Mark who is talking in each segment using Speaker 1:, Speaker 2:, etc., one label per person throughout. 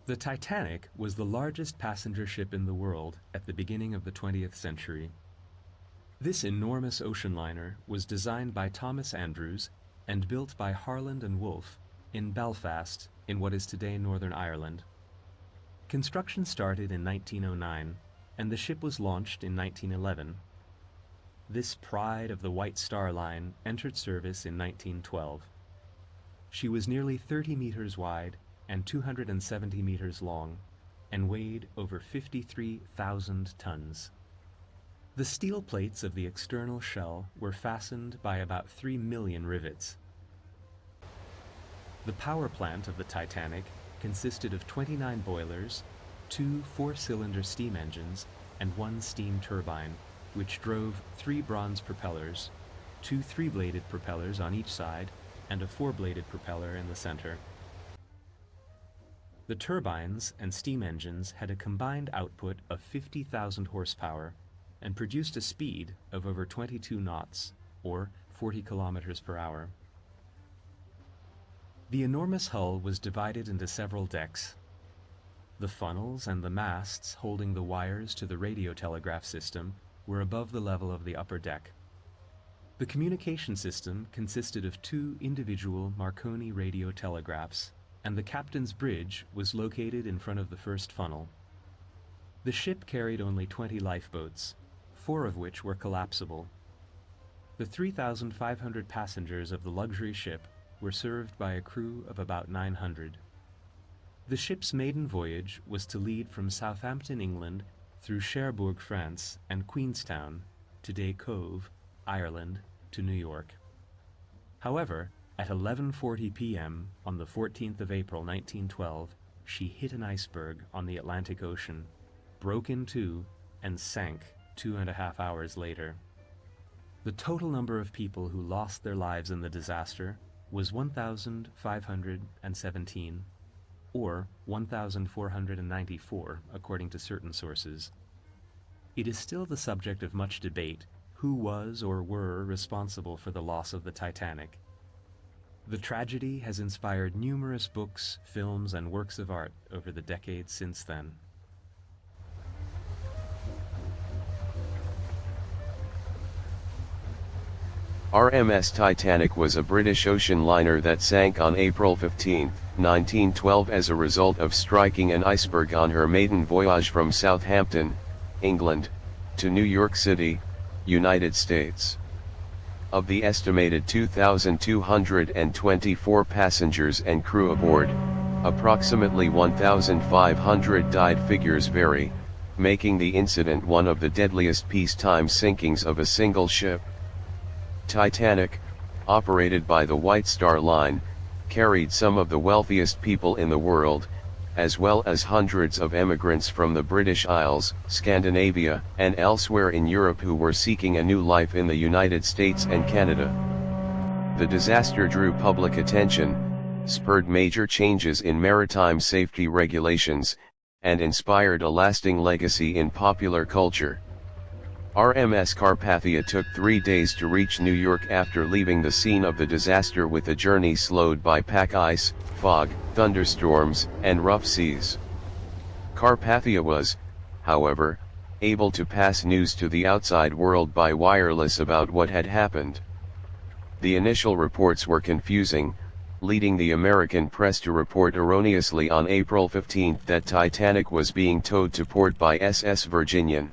Speaker 1: The Titanic was the largest passenger ship in the world at the beginning of the 20th century. This enormous ocean liner was designed by Thomas Andrews and built by Harland and Wolff in Belfast, in what is today Northern Ireland. Construction started in 1909, and the ship was launched in 1911. This pride of the White Star Line entered service in 1912. She was nearly 30 meters wide and 270 meters long, and weighed over 53,000 tons. The steel plates of the external shell were fastened by about 3 million rivets. The power plant of the Titanic consisted of 29 boilers, 2 4-cylinder steam engines, and 1 steam turbine, which drove 3 bronze propellers, 2 3-bladed propellers on each side, and a 4-bladed propeller in the center. The turbines and steam engines had a combined output of 50,000 horsepower and produced a speed of over 22 knots, or 40 kilometers per hour. The enormous hull was divided into several decks. The funnels and the masts holding the wires to the radio telegraph system were above the level of the upper deck. The communication system consisted of 2 individual Marconi radio telegraphs, and the captain's bridge was located in front of the first funnel. The ship carried only 20 lifeboats, 4 of which were collapsible. The 3,500 passengers of the luxury ship were served by a crew of about 900. The ship's maiden voyage was to lead from Southampton, England, through Cherbourg, France, and Queenstown, today Cove, Ireland, to New York. However, at 11:40 p.m. on the 14th of April 1912, she hit an iceberg on the Atlantic Ocean, broke in two, and sank 2.5 hours later. The total number of people who lost their lives in the disaster was 1,517, or 1,494 according to certain sources. It is still the subject of much debate who was or were responsible for the loss of the Titanic. The tragedy has inspired numerous books, films, and works of art over the decades since then.
Speaker 2: RMS Titanic was a British ocean liner that sank on April 15, 1912 as a result of striking an iceberg on her maiden voyage from Southampton, England, to New York City, United States. Of the estimated 2,224 passengers and crew aboard, approximately 1,500 died. Figures vary, making the incident one of the deadliest peacetime sinkings of a single ship. Titanic, operated by the White Star Line, carried some of the wealthiest people in the world, as well as hundreds of emigrants from the British Isles, Scandinavia, and elsewhere in Europe who were seeking a new life in the United States and Canada. The disaster drew public attention, spurred major changes in maritime safety regulations, and inspired a lasting legacy in popular culture. RMS Carpathia took 3 days to reach New York after leaving the scene of the disaster, with a journey slowed by pack ice, fog, thunderstorms, and rough seas. Carpathia was, however, able to pass news to the outside world by wireless about what had happened. The initial reports were confusing, leading the American press to report erroneously on April 15 that Titanic was being towed to port by SS Virginian.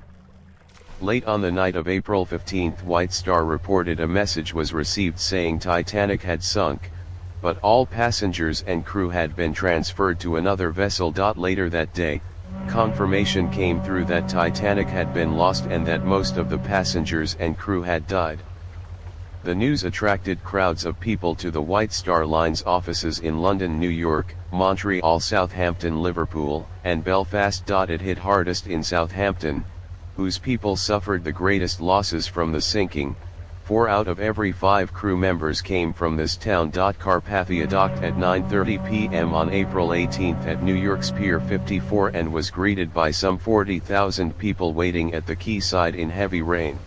Speaker 2: Late on the night of April 15, White Star reported a message was received saying Titanic had sunk, but all passengers and crew had been transferred to another vessel. Later that day, confirmation came through that Titanic had been lost and that most of the passengers and crew had died. The news attracted crowds of people to the White Star Line's offices in London, New York, Montreal, Southampton, Liverpool, and Belfast. It hit hardest in Southampton, whose people suffered the greatest losses from the sinking. 4 out of every 5 crew members came from this town. Carpathia docked at 9:30 p.m. on April 18 at New York's Pier 54 and was greeted by some 40,000 people waiting at the quayside in heavy rain.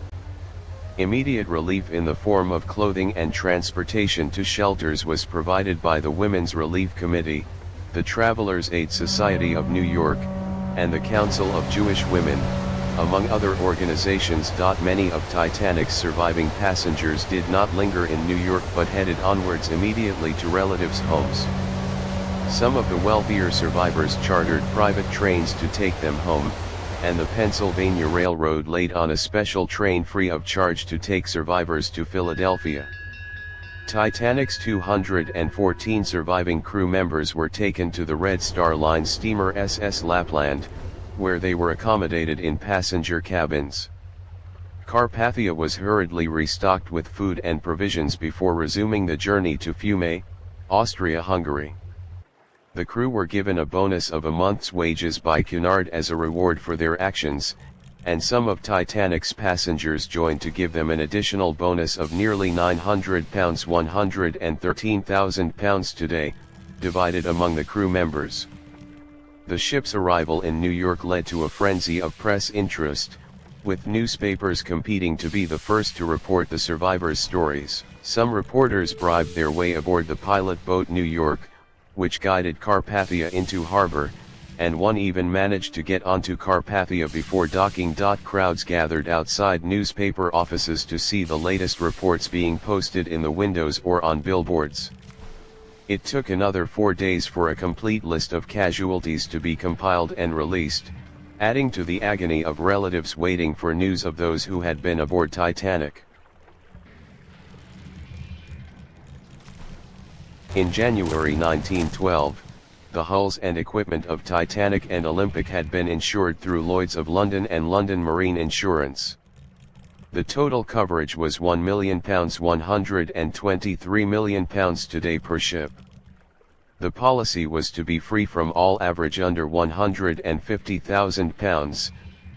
Speaker 2: Immediate relief in the form of clothing and transportation to shelters was provided by the Women's Relief Committee, the Travelers' Aid Society of New York, and the Council of Jewish Women, among other organizations. Many of Titanic's surviving passengers did not linger in New York but headed onwards immediately to relatives' homes. Some of the wealthier survivors chartered private trains to take them home, and the Pennsylvania Railroad laid on a special train free of charge to take survivors to Philadelphia. Titanic's 214 surviving crew members were taken to the Red Star Line steamer SS Lapland, where they were accommodated in passenger cabins. Carpathia was hurriedly restocked with food and provisions before resuming the journey to Fiume, Austria-Hungary. The crew were given a bonus of a month's wages by Cunard as a reward for their actions, and some of Titanic's passengers joined to give them an additional bonus of nearly £900, £113,000 today, divided among the crew members. The ship's arrival in New York led to a frenzy of press interest, with newspapers competing to be the first to report the survivors' stories. Some reporters bribed their way aboard the pilot boat New York, which guided Carpathia into harbor, and one even managed to get onto Carpathia before docking. Crowds gathered outside newspaper offices to see the latest reports being posted in the windows or on billboards. It took another 4 days for a complete list of casualties to be compiled and released, adding to the agony of relatives waiting for news of those who had been aboard Titanic. In January 1912, the hulls and equipment of Titanic and Olympic had been insured through Lloyd's of London and London Marine Insurance. The total coverage was £1 million, £123 million today per ship. The policy was to be free from all average under £150,000,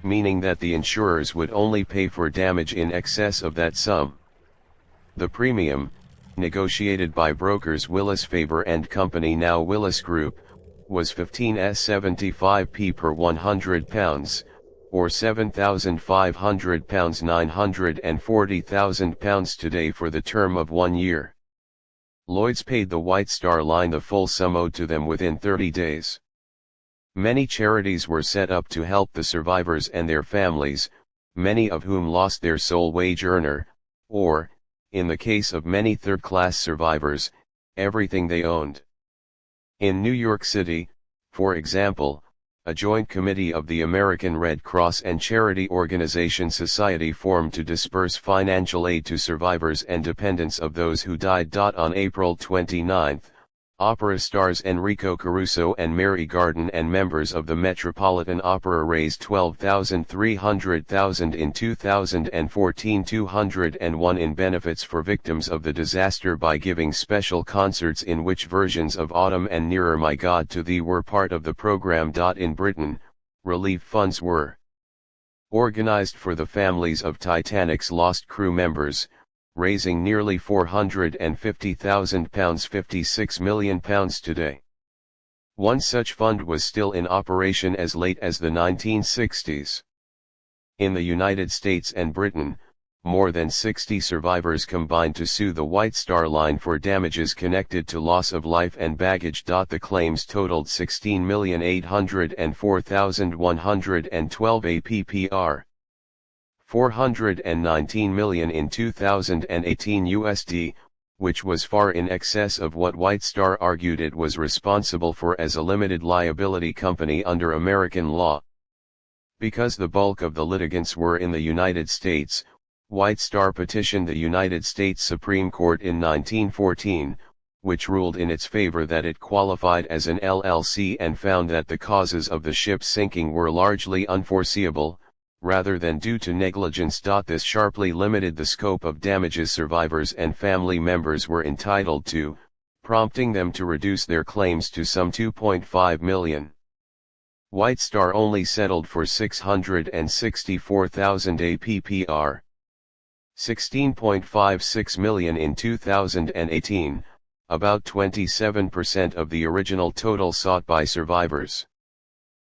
Speaker 2: meaning that the insurers would only pay for damage in excess of that sum. The premium, negotiated by brokers Willis Faber and Company, now Willis Group, was 15s75p per £100, or £7,500, £940,000 today for the term of 1 year. Lloyd's paid the White Star Line the full sum owed to them within 30 days. Many charities were set up to help the survivors and their families, many of whom lost their sole wage earner, or, in the case of many third-class survivors, everything they owned. In New York City, for example, a joint committee of the American Red Cross and charity organization Society formed to disperse financial aid to survivors and dependents of those who died. On April 29, opera stars Enrico Caruso and Mary Garden and members of the Metropolitan Opera raised $12,300,000 in 2014, $201 in benefits for victims of the disaster by giving special concerts in which versions of Autumn and Nearer My God to Thee were part of the program. In Britain, relief funds were organized for the families of Titanic's lost crew members, raising nearly £450,000, £56 million today. One such fund was still in operation as late as the 1960s. In the United States and Britain, more than 60 survivors combined to sue the White Star Line for damages connected to loss of life and baggage. The claims totaled $16,804,112 APPR. $419 million in 2018 USD, which was far in excess of what White Star argued it was responsible for as a limited liability company under American law. Because the bulk of the litigants were in the United States, White Star petitioned the United States Supreme Court in 1914, which ruled in its favor that it qualified as an LLC and found that the causes of the ship's sinking were largely unforeseeable, rather than due to negligence. This sharply limited the scope of damages survivors and family members were entitled to, prompting them to reduce their claims to some $2.5 million. White Star only settled for $664,000 APPR. $16.56 million in 2018, about 27% of the original total sought by survivors.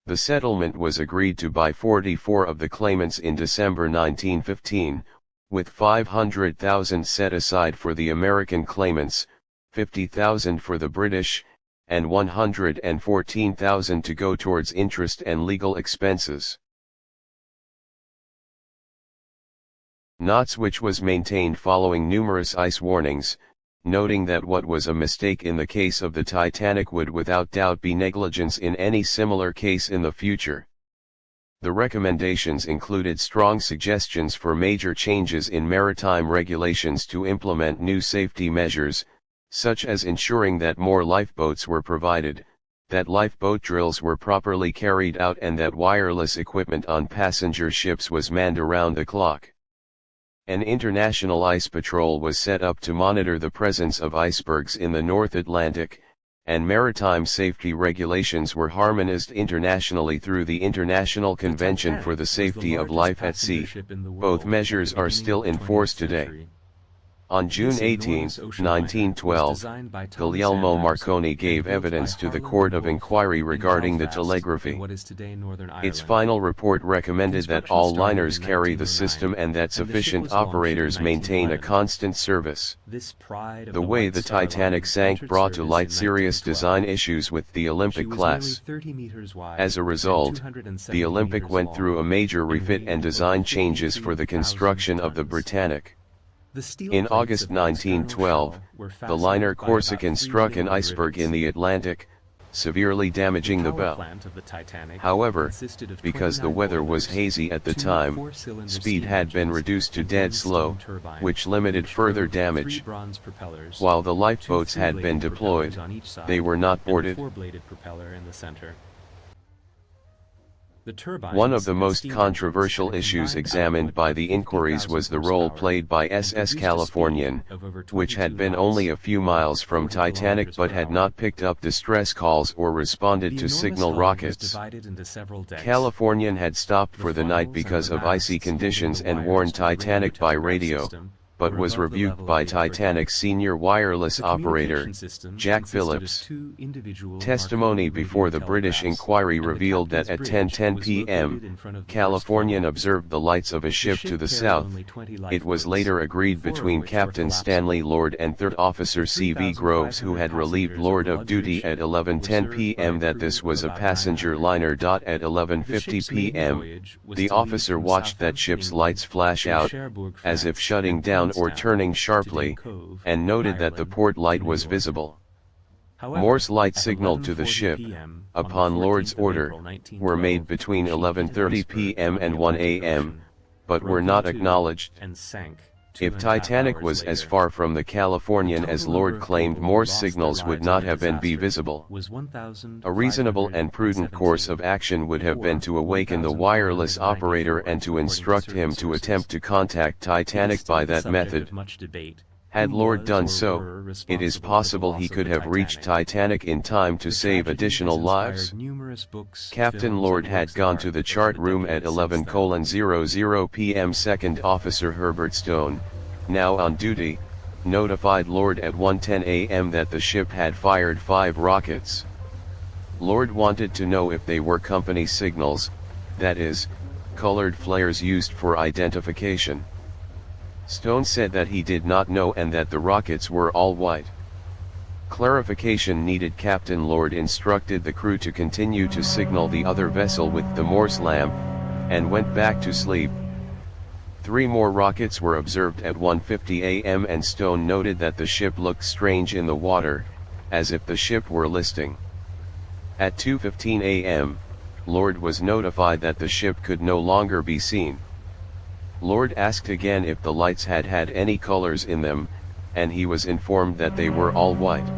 Speaker 2: The settlement was agreed to by 44 of the claimants in December 1915, with $500,000 set aside for the American claimants, $50,000 for the British, and 114,000 to go towards interest and legal expenses. Knots, which was maintained following numerous ice warnings, noting that what was a mistake in the case of the Titanic would without doubt be negligence in any similar case in the future. The recommendations included strong suggestions for major changes in maritime regulations to implement new safety measures, such as ensuring that more lifeboats were provided, that lifeboat drills were properly carried out, and that wireless equipment on passenger ships was manned around the clock. An international ice patrol was set up to monitor the presence of icebergs in the North Atlantic, and maritime safety regulations were harmonized internationally through the International Convention for the Safety of Life at Sea. Both measures are still in force today. On June 18, 1912, Guglielmo Marconi gave evidence to the Court of Inquiry regarding the telegraphy. Its final report recommended that all liners carry the system and that sufficient operators maintain a constant service. The way the Titanic sank brought to light serious design issues with the Olympic class. As a result, the Olympic went through a major refit and design changes for the construction of the Britannic. In August 1912, the liner Corsican struck an iceberg in the Atlantic, severely damaging the bow. However, because the weather was hazy at the time, speed had been reduced to dead slow, which limited further damage. While the lifeboats had been deployed, they were not boarded. One of the most controversial issues examined by the inquiries was the role played by SS Californian, which had been only a few miles from Titanic but had not picked up distress calls or responded to signal rockets. Californian had stopped for the night because of icy conditions and warned Titanic by radio, but was rebuked by Titanic's senior wireless operator, Jack Phillips. Testimony before the British inquiry revealed that at 10:10 p.m., Californian observed the lights of a ship to the south. It was later agreed between Captain Stanley Lord and Third Officer C.V. Groves, who had relieved Lord of duty at 11:10 p.m., that this was a passenger liner. At 11:50 p.m., the officer watched that ship's lights flash out, as if shutting down or turning sharply, and noted that the port light was visible. Morse lights signaled to the ship, upon Lord's order, were made between 11:30 p.m. and 1 a.m., but were not acknowledged. If Titanic was as far from the Californian as Lord claimed, Morse signals would not have been visible. A reasonable and prudent course of action would have been to awaken the wireless operator and to instruct him to attempt to contact Titanic by that method. Had Lord done so, it is possible he could have reached Titanic in time to save additional lives. Captain Lord had gone to the chart room at 11:00 p.m. Second Officer Herbert Stone, now on duty, notified Lord at 1:10 a.m. that the ship had fired 5 rockets. Lord wanted to know if they were company signals, that is, colored flares used for identification. Stone said that he did not know and that the rockets were all white. Clarification needed. Captain Lord instructed the crew to continue to signal the other vessel with the Morse lamp, and went back to sleep. 3 more rockets were observed at 1:50 a.m. and Stone noted that the ship looked strange in the water, as if the ship were listing. At 2:15 a.m., Lord was notified that the ship could no longer be seen. Lord asked again if the lights had any colors in them, and he was informed that they were all white.